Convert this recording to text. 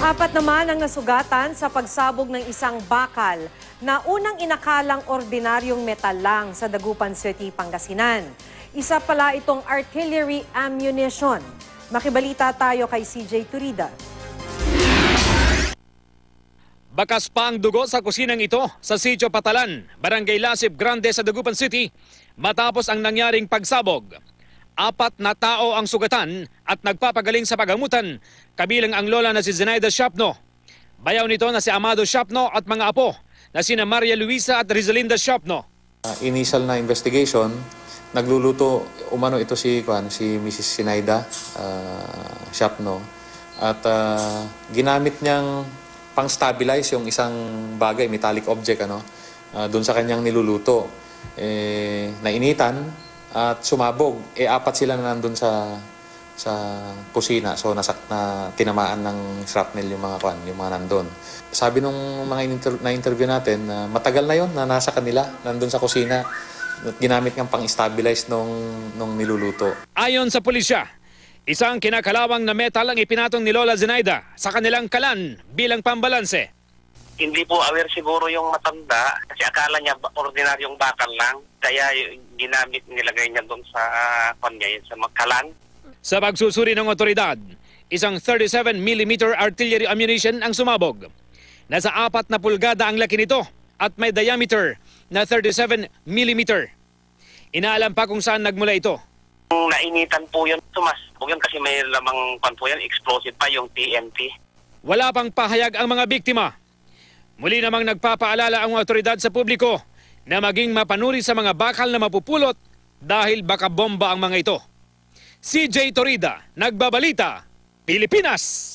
Apat naman ang nasugatan sa pagsabog ng isang bakal na unang inakalang ordinaryong metal lang sa Dagupan City, Pangasinan. Isa pala itong artillery ammunition. Makibalita tayo kay CJ Turida. Bakas pa ang dugo sa kusinang ito sa Sitio Patalan, Barangay Lasip Grande sa Dagupan City matapos ang nangyaring pagsabog. Apat na tao ang sugatan at nagpapagaling sa pagamutan, kabilang ang lola na si Zenaida Shapno. Bayaw nito na si Amado Shapno at mga apo na sina Maria Luisa at Rizalinda Shapno. Initial na investigation, nagluluto umano ito si Mrs. Zenaida Shapno at ginamit niyang pang-stabilize yung isang bagay, metallic object doon sa kanyang niluluto. Nainitan at sumabog. Apat sila na nandun sa kusina. So tinamaan ng shrapnel yung mga nandun. Sabi nung mga na-interview natin, matagal na yon na nasa kanila, nandun sa kusina. At ginamit ng pang-stabilize nung niluluto. Ayon sa pulisya, isang kinakalawang na metal ang ipinatong ni Lola Zenaida sa kanilang kalan bilang pambalanse. Hindi po aware siguro yung matanda kasi akala niya ordinaryong bakal lang. Kaya ginamit, nilagay niya doon sa sa magkalan. Sa pagsusuri ng otoridad, isang 37mm artillery ammunition ang sumabog. Nasa 4 na pulgada ang laki nito at may diameter na 37mm. Inaalam pa kung saan nagmula ito. Nainitan po yun, sumasabog yun kasi may lamang po yan, explosive pa yung TNT. Wala pang pahayag ang mga biktima. Muli namang nagpapaalala ang otoridad sa publiko na maging mapanuri sa mga bakal na mapupulot dahil baka bomba ang mga ito. CJ Torida, Nagbabalita, Pilipinas!